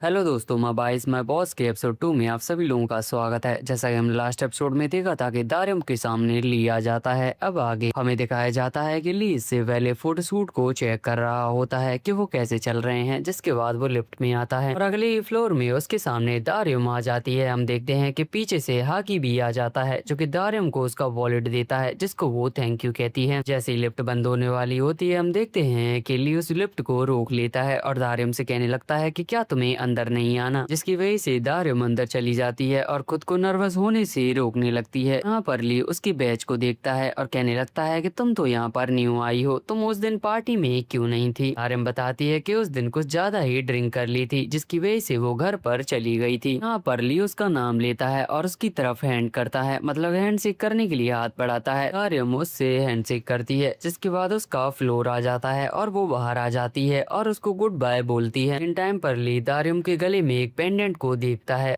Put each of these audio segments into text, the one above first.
Hello दोस्तों, मैं बाइस मैं बॉस के एपिसोड 2 में आप सभी लोगों का स्वागत है। जैसा कि हमने लास्ट एपिसोड में देखा था कि दारिम के सामने ली आ जाता है। अब आगे हमें दिखाया जाता है कि ली इससे पहले फोटोशूट को चेक कर रहा होता है कि वो कैसे चल रहे हैं, जिसके बाद वो लिफ्ट में आता है और अगले ही फ्लोर में उसके सामने दारिम आ जाती है। हम देखते हैं कि पीछे से हाकी भी आ जाता है जो कि दारिम को उसका वॉलेट देता है, जिसको वो थैंक यू कहती है। जैसे ही लिफ्ट बंद होने वाली होती है, हम देखते हैं कि ली उस लिफ्ट को रोक लेता है और दारिम से कहने लगता है कि क्या तुम्हें अंदर नहीं आना, जिसकी वजह से दारिम अंदर चली जाती है और खुद को नर्वस होने से रोकने लगती है। यहाँ पर ली उसकी बैच को देखता है और कहने लगता है कि तुम तो यहाँ पर न्यू आई हो, तुम उस दिन पार्टी में क्यों नहीं थी। दारिम बताती है कि उस दिन कुछ ज्यादा ही ड्रिंक कर ली थी, जिसकी वजह से वो घर पर चली गई थी। यहाँ पर ली उसका नाम लेता है और उसकी तरफ हैंड करता है, मतलब हैंडशेक करने के लिए हाथ बढ़ाता है। दारिम उससे हैंडशेक करती है, जिसके बाद उसका फ्लोर आ जाता है और वो बाहर आ जाती है और उसको गुड बाय बोलती है। इन टाइम पर ली दारिम के गले में एक पेंडेंट को देखता है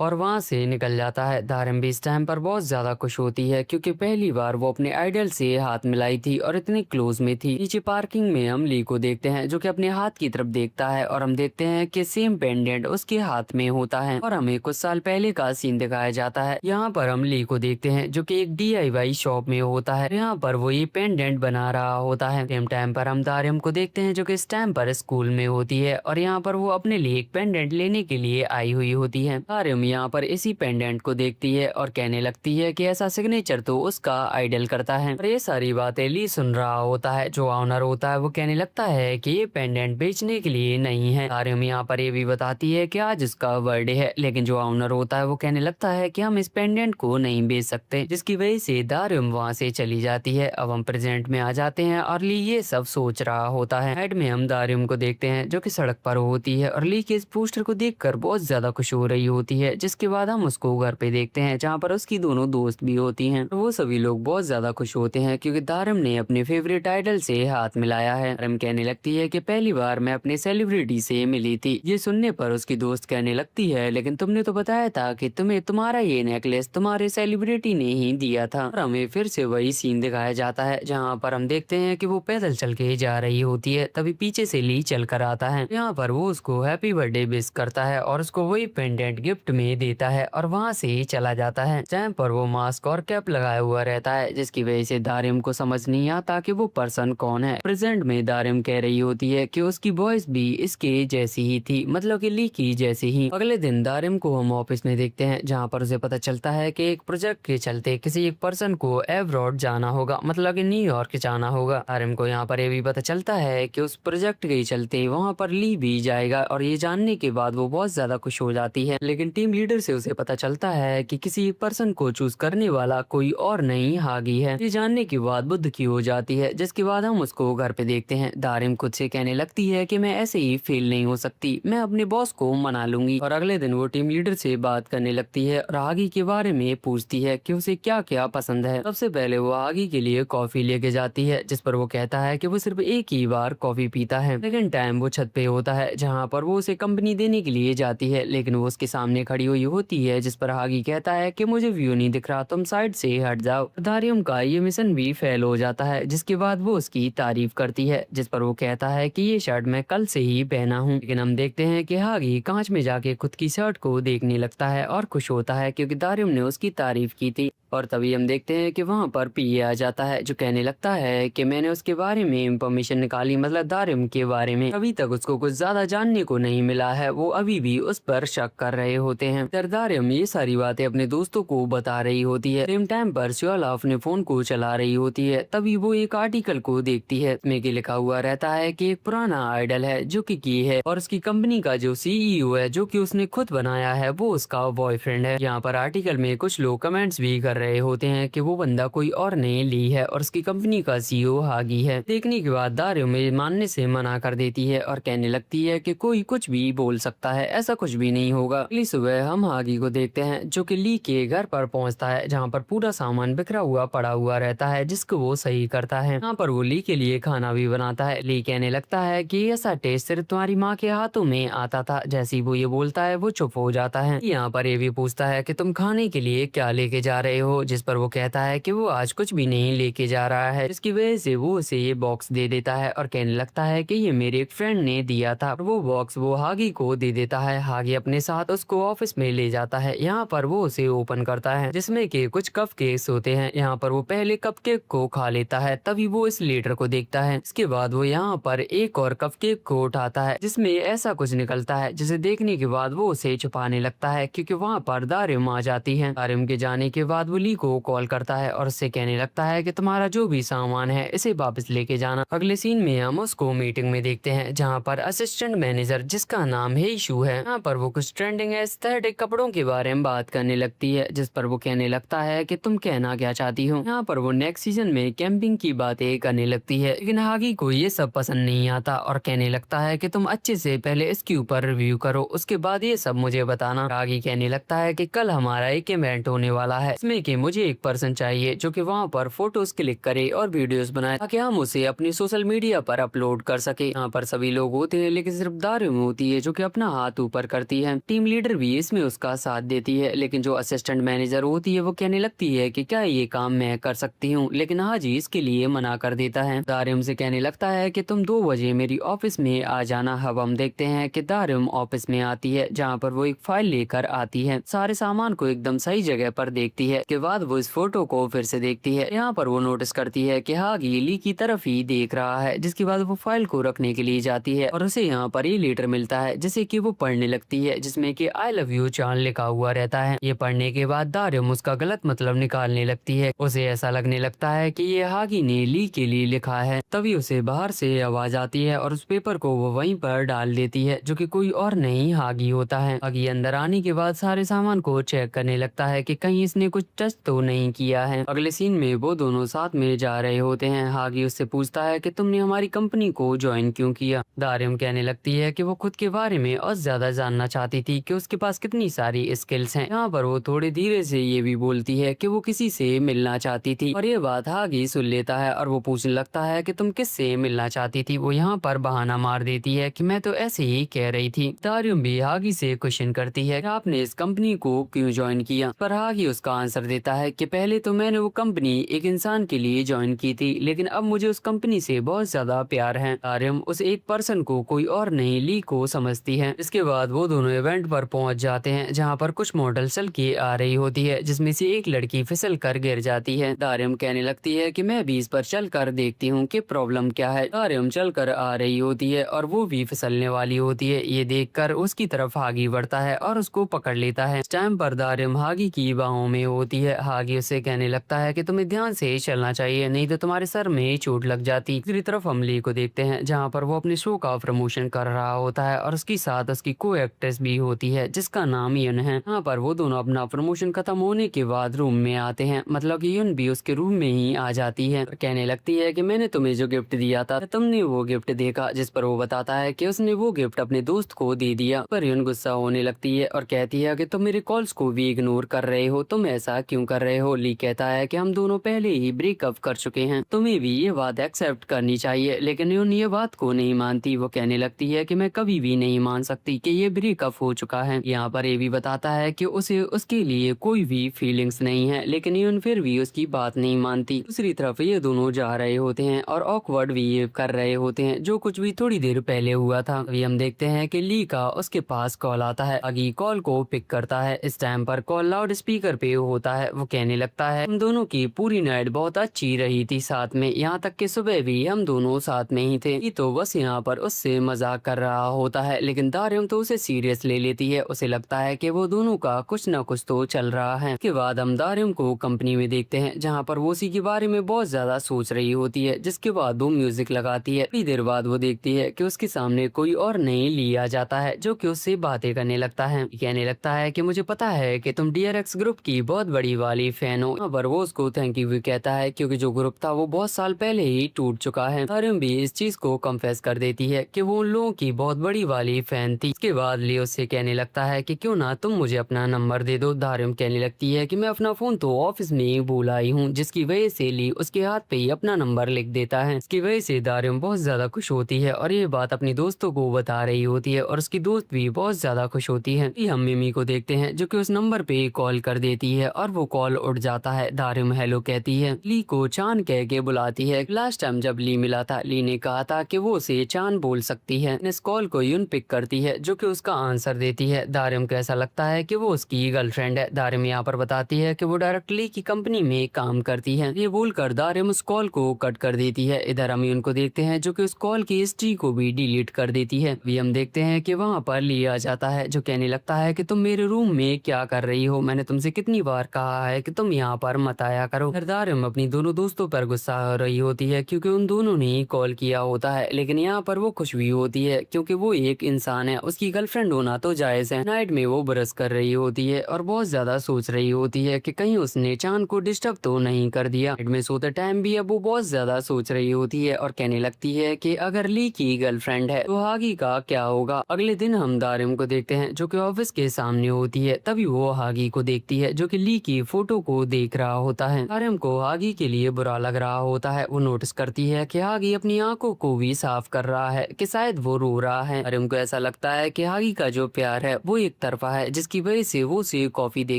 और वहां से निकल जाता है। दारिम भी इस टाइम पर बहुत ज्यादा खुश होती है क्योंकि पहली बार वो अपने आइडल से हाथ मिलाई थी और इतनी क्लोज में थी। नीचे पार्किंग में हम ली को देखते हैं जो कि अपने हाथ की तरफ देखता है और हम देखते हैं कि सेम पेंडेंट उसके हाथ में होता है और हमें कुछ साल पहले का सीन दिखाया जाता है। यहाँ पर हम ली को देखते हैं जो कि एक DIY शॉप में होता है। यहाँ पर वो ये पेंडेंट बना रहा होता है। सेम टाइम पर हम दारिम को देखते हैं जो कि इस टाइम पर स्कूल में होती है और यहाँ पर वो अपने लिए एक पेंडेंट लेने के लिए आई हुई होती है। दारिम यहाँ पर इसी पेंडेंट को देखती है और कहने लगती है कि ऐसा सिग्नेचर तो उसका आइडल करता है। और ये सारी बातें ली सुन रहा होता है। जो ऑनर होता है वो कहने लगता है कि ये पेंडेंट बेचने के लिए नहीं है। दारिम यहाँ पर ये भी बताती है कि आज उसका बर्थडे है, लेकिन जो ऑनर होता है वो कहने लगता है कि हम इस पेंडेंट को नहीं बेच सकते, जिसकी वजह से दारिम वहाँ से चली जाती है। अब हम प्रेजेंट में आ जाते हैं और ली ये सब सोच रहा होता है। हेड में हम दारिम को देखते हैं जो कि सड़क पर होती है और ली के इस पोस्टर को देखकर बहुत ज्यादा खुश हो रही होती है। जिसके बाद हम उसको घर पे देखते हैं जहाँ पर उसकी दोनों दोस्त भी होती हैं। तो वो सभी लोग बहुत ज्यादा खुश होते हैं क्योंकि दारिम ने अपने फेवरेट आइडल से हाथ मिलाया है। दारिम कहने लगती है कि पहली बार मैं अपने सेलिब्रिटी से मिली थी। ये सुनने पर उसकी दोस्त कहने लगती है, लेकिन तुमने तो बताया था कि तुम्हें तुम्हारा ये नेकलेस तुम्हारे सेलिब्रिटी ने ही दिया था। और हमें फिर से वही सीन दिखाया जाता है जहाँ पर हम देखते हैं कि वो पैदल चल के जा रही होती है। तभी पीछे से ली चल कर आता है। यहाँ पर वो उसको हैप्पी बर्थडे विश करता है और उसको वही पेंडेंट गिफ्ट में देता है और वहाँ से ही चला जाता है। जहाँ पर वो मास्क और कैप लगाया हुआ रहता है, जिसकी वजह से दारिम को समझ नहीं आता कि वो पर्सन कौन है। प्रेजेंट में दारिम कह रही होती है कि उसकी वॉइस भी इसके जैसी ही थी, मतलब कि ली की जैसी ही। अगले दिन दारिम को हम ऑफिस में देखते हैं जहाँ पर उसे पता चलता है कि एक प्रोजेक्ट के चलते किसी एक पर्सन को एब्रॉड जाना होगा, मतलब कि न्यूयॉर्क जाना होगा। दारिम को यहाँ पर ये भी पता चलता है कि उस प्रोजेक्ट के चलते वहाँ पर ली भी जाएगा और ये जानने के बाद वो बहुत ज्यादा खुश हो जाती है। लेकिन टीम लीडर से उसे पता चलता है कि किसी एक पर्सन को चूज करने वाला कोई और नहीं हागी है। ये जानने के बाद बुद्ध की हो जाती है। जिसके बाद हम उसको घर पे देखते हैं। दारिम खुद से कहने लगती है कि मैं ऐसे ही फेल नहीं हो सकती, मैं अपने बॉस को मना लूंगी। और अगले दिन वो टीम लीडर से बात करने लगती है और हागी के बारे में पूछती है कि उसे क्या क्या पसंद है। सबसे पहले वो हागी के लिए कॉफी लेके जाती है, जिस पर वो कहता है कि वो सिर्फ एक ही बार कॉफी पीता है। सेकंड टाइम वो छत पे होता है जहाँ पर वो उसे कंपनी देने के लिए जाती है, लेकिन वो उसके सामने खड़ी हुई होती है, जिस पर हागी कहता है कि मुझे व्यू नहीं दिख रहा, तुम साइड से हट जाओ। दारिम का ये मिशन भी फेल हो जाता है, जिसके बाद वो उसकी तारीफ करती है, जिस पर वो कहता है कि ये शर्ट मैं कल से ही पहना हूँ। लेकिन हम देखते हैं कि हागी कांच में जाके खुद की शर्ट को देखने लगता है और खुश होता है क्योंकि दारिम ने उसकी तारीफ की थी। और तभी हम देखते हैं कि वहाँ पर पीए आ जाता है जो कहने लगता है कि मैंने उसके बारे में इंफॉर्मेशन निकाली, मतलब दारिम के बारे में। अभी तक उसको कुछ ज्यादा जानने को नहीं मिला है, वो अभी भी उस पर शक कर रहे होते हैं। दारिम ये सारी बातें अपने दोस्तों को बता रही होती है। सेम टाइम पर श्योला अपने फोन को चला रही होती है। तभी वो एक आर्टिकल को देखती है जिसमें कि लिखा हुआ रहता है कि एक पुराना आइडल है जो कि की है और उसकी कंपनी का जो CEO है जो कि उसने खुद बनाया है वो उसका बॉयफ्रेंड है। यहाँ पर आर्टिकल में कुछ लोग कमेंट्स भी कर रहे होते हैं कि वो बंदा कोई और ने ली है और उसकी कंपनी का CEO हागी है। देखने के बाद दारिम मानने से मना कर देती है और कहने लगती है कि कोई कुछ भी बोल सकता है, ऐसा कुछ भी नहीं होगा। अगली सुबह हम हागी को देखते हैं जो कि ली के घर पर पहुंचता है जहां पर पूरा सामान बिखरा हुआ पड़ा हुआ रहता है, जिसको वो सही करता है। यहाँ पर वो ली के लिए खाना भी बनाता है। ली कहने लगता है कि ऐसा टेस्ट सिर्फ तुम्हारी माँ के हाथों में आता था। जैसे ही वो ये बोलता है वो चुप हो जाता है। यहाँ पर ये भी पूछता है कि तुम खाने के लिए क्या लेके जा रहे हो। हो, जिस पर वो कहता है कि वो आज कुछ भी नहीं लेके जा रहा है, जिसकी वजह से वो उसे ये बॉक्स दे देता है और कहने लगता है कि ये मेरे एक फ्रेंड ने दिया था। वो बॉक्स वो हागी को दे देता है। हागी अपने साथ उसको ऑफिस में ले जाता है। यहाँ पर वो उसे ओपन करता है जिसमें कि कुछ कपकेक्स होते हैं। यहाँ पर वो पहले कपकेक को खा लेता है, तभी वो इस लेटर को देखता है। इसके बाद वो यहाँ पर एक और कपकेक को उठाता है जिसमें ऐसा कुछ निकलता है, जिसे देखने के बाद वो उसे छुपाने लगता है क्योंकि वहाँ पर दारिम आ जाती है। दारिम के जाने के बाद वो ली को कॉल करता है और उससे कहने लगता है कि तुम्हारा जो भी सामान है इसे वापस लेके जाना। अगले सीन में हम उसको मीटिंग में देखते हैं जहाँ पर असिस्टेंट मैनेजर, जिसका नाम है इशू है, यहाँ पर वो कुछ ट्रेंडिंग एस्थेटिक कपड़ों के बारे में बात करने लगती है, जिस पर वो कहने लगता है कि तुम कहना क्या चाहती हो। यहाँ पर वो नेक्स्ट सीजन में कैंपिंग की बातें करने लगती है, लेकिन हागी को ये सब पसंद नहीं आता और कहने लगता है कि तुम अच्छे से पहले इसके ऊपर रिव्यू करो, उसके बाद ये सब मुझे बताना। हागी कहने लगता है कि कल हमारा एक इवेंट होने वाला है, इसमें कि मुझे एक पर्सन चाहिए जो कि वहाँ पर फोटोज क्लिक करे और वीडियोस बनाए ताकि हम उसे अपनी सोशल मीडिया पर अपलोड कर सके। यहाँ पर सभी लोग होते हैं लेकिन सिर्फ दारिम होती है जो कि अपना हाथ ऊपर करती है। टीम लीडर भी इसमें उसका साथ देती है, लेकिन जो असिस्टेंट मैनेजर होती है वो कहने लगती है कि क्या ये काम मैं कर सकती हूँ, लेकिन हाजी इसके लिए मना कर देता है। दारिम से कहने लगता है कि तुम 2 बजे मेरी ऑफिस में आ जाना। अब हम देखते हैं कि दारिम ऑफिस में आती है जहाँ पर वो एक फाइल लेकर आती है। सारे सामान को एकदम सही जगह पर देखती है। के बाद वो इस फोटो को फिर से देखती है। यहाँ पर वो नोटिस करती है कि हागी ली की तरफ ही देख रहा है, जिसके बाद वो फाइल को रखने के लिए जाती है और उसे यहाँ पर ये लेटर मिलता है जिसे कि वो पढ़ने लगती है, जिसमें कि आई लव यू चांद लिखा हुआ रहता है। ये पढ़ने के बाद दारिम उसका गलत मतलब निकालने लगती है। उसे ऐसा लगने लगता है कि ये हागी ने ली के लिए लिखा है। तभी उसे बाहर से आवाज आती है और उस पेपर को वो वहीं पर डाल देती है, जो कि कोई और नहीं हागी होता है। हागी अंदर आने के बाद सारे सामान को चेक करने लगता है कि कहीं इसने कुछ टच तो नहीं किया है। अगले सीन में वो दोनों साथ में जा रहे होते हैं। हागी उससे पूछता है कि तुमने हमारी कंपनी को ज्वाइन क्यों किया। दारिम कहने लगती है कि वो खुद के बारे में और ज्यादा जानना चाहती थी कि उसके पास कितनी सारी स्किल्स हैं। यहाँ पर वो थोड़ी धीरे से ये भी बोलती है कि वो किसी से मिलना चाहती थी और ये बात हागी सुन लेता है और वो पूछने लगता है कि तुम किससे मिलना चाहती थी। वो यहाँ पर बहाना मार देती है कि मैं तो ऐसे ही कह रही थी। दारिम भी हागी से क्वेश्चन करती है कि आपने इस कंपनी को क्यों ज्वाइन किया, पर हागी उसका आंसर देता है कि पहले तो मैंने वो कंपनी एक इंसान के लिए ज्वाइन की थी, लेकिन अब मुझे उस कंपनी से बहुत ज्यादा प्यार है। दारिम उस एक पर्सन को कोई और नहीं ली को समझती है। इसके बाद वो दोनों इवेंट पर पहुंच जाते हैं जहां पर कुछ मॉडल चल के आ रही होती है, जिसमें से एक लड़की फिसल कर गिर जाती है। दारिम कहने लगती है कि मैं भी इस पर चल कर देखती हूँ कि प्रॉब्लम क्या है। दारिम चल कर आ रही होती है और वो भी फिसलने वाली होती है। ये देखकर उसकी तरफ हागी बढ़ता है और उसको पकड़ लेता है। इस टाइम पर दारिम हागी की बाहों में होती है। हागी उसे कहने लगता है कि तुम्हें ध्यान से चलना चाहिए, नहीं तो तुम्हारे सर में चोट लग जाती। दूसरी तरफ हम ली को देखते हैं जहाँ पर वो अपने शो का प्रमोशन कर रहा होता है और उसके साथ उसकी को एक्ट्रेस भी होती है जिसका नाम यून है। यहाँ पर वो दोनों अपना प्रमोशन खत्म होने के बाद रूम में आते हैं, मतलब कि यून भी उसके रूम में ही आ जाती है। कहने लगती है कि मैंने तुम्हें जो गिफ्ट दिया था तुमने वो गिफ्ट देखा, जिस पर वो बताता है कि उसने वो गिफ्ट अपने दोस्त को दे दिया। पर यून गुस्सा होने लगती है और कहती है कि तुम मेरे कॉल्स को भी इग्नोर कर रहे हो, तुम ऐसा क्यों कर रहे हो। ली कहता है कि हम दोनों पहले ही ब्रेकअप कर चुके हैं, तुम्हें भी ये बात एक्सेप्ट करनी चाहिए, लेकिन यून ये बात को नहीं मानती। वो कहने लगती है कि मैं कभी भी नहीं मान सकती कि ये ब्रेकअप हो चुका है। यहाँ पर ये भी बताता है कि उसे उसके लिए कोई भी फीलिंग्स नहीं है, लेकिन यून फिर भी उसकी बात नहीं मानती। दूसरी तरफ ये दोनों जा रहे होते हैं और ऑकवर्ड भी कर रहे होते हैं, जो कुछ भी थोड़ी देर पहले हुआ था। अभी हम देखते हैं कि ली का उसके पास कॉल आता है। अगी कॉल को पिक करता है। इस टाइम पर कॉल लाउड स्पीकर पे होता है। वो कहने लगता है हम दोनों की पूरी नाइट बहुत अच्छी रही थी साथ में, यहाँ तक कि सुबह भी हम दोनों साथ में ही थे। ये तो बस यहाँ पर उससे मजाक कर रहा होता है, लेकिन दारिम तो उसे सीरियस ले लेती है। उसे लगता है कि वो दोनों का कुछ न कुछ तो चल रहा है। इसके बाद हम दारिम को कंपनी में देखते हैं जहाँ पर वो उसी के बारे में बहुत ज्यादा सोच रही होती है। जिसके बाद वो म्यूजिक लगाती है। थोड़ी देर बाद वो देखती है कि उसके सामने कोई और नहीं लिया जाता है जो कि उससे बातें करने लगता है। कहने लगता है कि मुझे पता है कि तुम DRX ग्रुप की बहुत बड़ी वाली फैन हो। पर वो उसको थैंक यू भी कहता है क्योंकि जो ग्रुप था वो बहुत साल पहले ही टूट चुका है। दारिम भी इस चीज को कन्फेस कर देती है कि वो उन लोगों की बहुत बड़ी वाली फैन थी। इसके बाद लियो से कहने लगता है कि क्यों ना तुम मुझे अपना नंबर दे दो। दारिम कहने लगती है कि मैं अपना फोन तो ऑफिस में ही भूल आई हूँ, जिसकी वजह से ली उसके हाथ पे ही अपना नंबर लिख देता है। इसकी वजह से दारिम बहुत ज्यादा खुश होती है और ये बात अपनी दोस्तों को बता रही होती है और उसकी दोस्त भी बहुत ज्यादा खुश होती है। हम मिमी को देखते हैं जो कि उस नंबर पे कॉल कर देती है और वो कॉल उठ जाता है। दारिम हेलो कहती है, ली को चान कह के बुलाती है। लास्ट टाइम जब ली मिला था, ली ने कहा था कि वो उसे चान बोल सकती है। इस कॉल को यून पिक करती है जो कि उसका आंसर देती है। दारिम को ऐसा लगता है कि वो उसकी गर्लफ्रेंड है। दारिम यहाँ पर बताती है कि वो डायरेक्टली की कंपनी में काम करती है। ये बोलकर दारिम उस कॉल को कट कर देती है। इधर हम यून को देखते हैं जो कि उस कॉल की हिस्ट्री को भी डिलीट कर देती है। अभी हम देखते हैं कि वहाँ पर ली आ जाता है जो कहने लगता है कि तुम मेरे रूम में क्या कर रही हो, मैंने तुमसे कितनी बार कहा है कि तुम यहाँ पर मत आया करो। दारिम अपनी दोनों दोस्तों पर गुस्सा हो रही होती है क्योंकि उन दोनों ने ही कॉल किया होता है, लेकिन यहाँ पर वो खुश भी होती है क्योंकि वो एक इंसान है, उसकी गर्लफ्रेंड होना तो जायज है। नाइट में वो ब्रश कर रही होती है और बहुत ज्यादा सोच रही होती है कि कहीं उसने चांद को डिस्टर्ब तो नहीं कर दिया। नाइट में सोते टाइम भी अब वो बहुत ज्यादा सोच रही होती है और कहने लगती है कि अगर ली की गर्लफ्रेंड है तो हागी का क्या होगा। अगले दिन हम दारिम को देखते हैं जो कि ऑफिस के सामने होती है। तभी वो हागी को देखती है जो कि ली की फोटो को देख रहा होता है। दारिम को हागी के लिए बुरा लग रहा होता है। वो नोटिस करती है कि हागी अपनी आंखों को भी साफ कर रहा है कि शायद वो रो रहा है। दारिम को ऐसा लगता है कि हागी का जो प्यार है वो एक तरफा है, जिसकी वजह से वो उसे कॉफी दे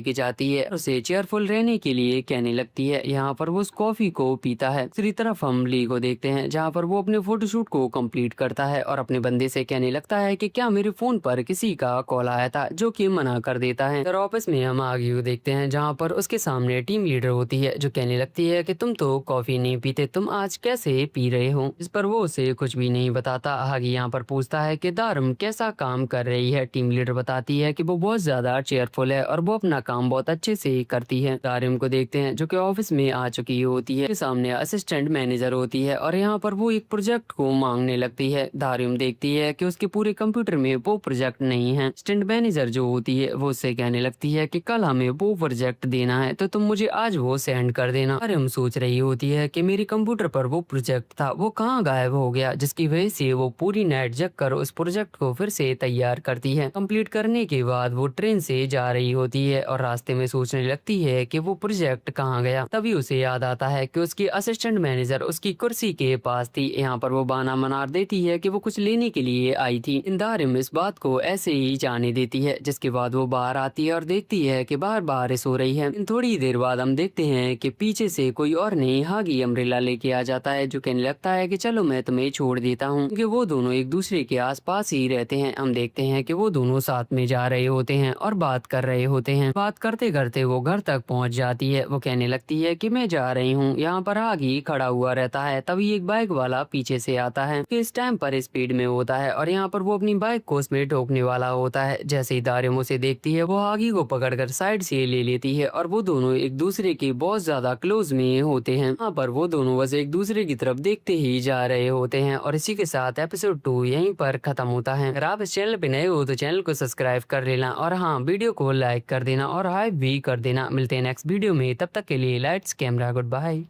के जाती है और उसे चेयरफुल रहने के लिए कहने लगती है। यहाँ पर वो उस कॉफी को पीता है। दूसरी तरफ हम ली को देखते हैं जहाँ पर वो अपने फोटोशूट को कंप्लीट करता है और अपने बंदे से कहने लगता है कि क्या मेरे फोन पर किसी का कॉल आया था, जो कि मना कर देता है। फिर ऑफिस में हम आगे को देखते हैं जहाँ पर उसके सामने टीम लीडर होती है जो कहने लगती है कि तुम तो कॉफी नहीं पीते, तुम आज कैसे पी रहे हो। इस पर वो उसे कुछ भी नहीं बताता। आगे यहाँ पर पूछता है कि दारिम कैसा काम कर रही है। टीम लीडर बताती है कि वो बहुत ज्यादा चेयरफुल है और वो अपना काम बहुत अच्छे से करती है। दारिम को देखते हैं जो कि ऑफिस में आ चुकी होती है। सामने असिस्टेंट मैनेजर होती है और यहाँ पर वो एक प्रोजेक्ट को मांगने लगती है। दारिम देखती है कि उसके पूरे कंप्यूटर में वो प्रोजेक्ट नहीं है। असिस्टेंट मैनेजर जो होती है वो उससे कहने लगती है कि कल हमें वो प्रोजेक्ट देना है तो तुम मुझे आज वो सेंड कर देना। दारिम सोच रही होती है कि मेरे कंप्यूटर पर वो प्रोजेक्ट था, वो कहाँ गायब हो गया, जिसकी वजह से वो पूरी नाइट जग कर उस प्रोजेक्ट को फिर से तैयार करती है। कंप्लीट करने के बाद वो ट्रेन से जा रही होती है और रास्ते में सोचने लगती है कि वो प्रोजेक्ट कहाँ गया। तभी उसे याद आता है कि उसकी असिस्टेंट मैनेजर उसकी कुर्सी के पास थी। यहाँ पर वो बहाना बना देती है कि वो कुछ लेने के लिए आई थी। दारिम इस बात को ऐसे ही जाने देती है, जिसके बाद वो बाहर आती है और देखती है कि बाहर बारिश हो रही है। थोड़ी देर बाद हम देखते हैं कि पीछे से कोई और नहीं हागी अम्ब्रेला लेके आ जाता है जो कहने लगता है कि चलो मैं तुम्हें छोड़ देता हूँ, क्योंकि वो दोनों एक दूसरे के आसपास ही रहते हैं। हम देखते हैं कि वो दोनों साथ में जा रहे होते हैं और बात कर रहे होते हैं। बात करते करते वो घर तक पहुंच जाती है। वो कहने लगती है कि मैं जा रही हूँ। यहाँ पर हागी खड़ा हुआ रहता है। तभी एक बाइक वाला पीछे से आता है कि इस टाइम पर स्पीड में होता है और यहाँ पर वो अपनी बाइक को उसमें ठोकने वाला होता है। जैसे ही दारिम उसे देखती है वो हागी को पकड़कर साइड से ले लेती है और वो दोनों एक दूसरे के बहुत ज्यादा क्लोज में होते हैं। यहाँ पर वो दोनों बस एक दूसरे की तरफ देखते ही जा रहे होते हैं और इसी के साथ एपिसोड 2 यहीं पर खत्म होता है। अगर आप इस चैनल पे नए हो तो चैनल को सब्सक्राइब कर लेना और हाँ, वीडियो को लाइक कर देना और हाइप भी कर देना। मिलते हैं नेक्स्ट वीडियो में, तब तक के लिए लाइट्स कैमरा गुड बाय।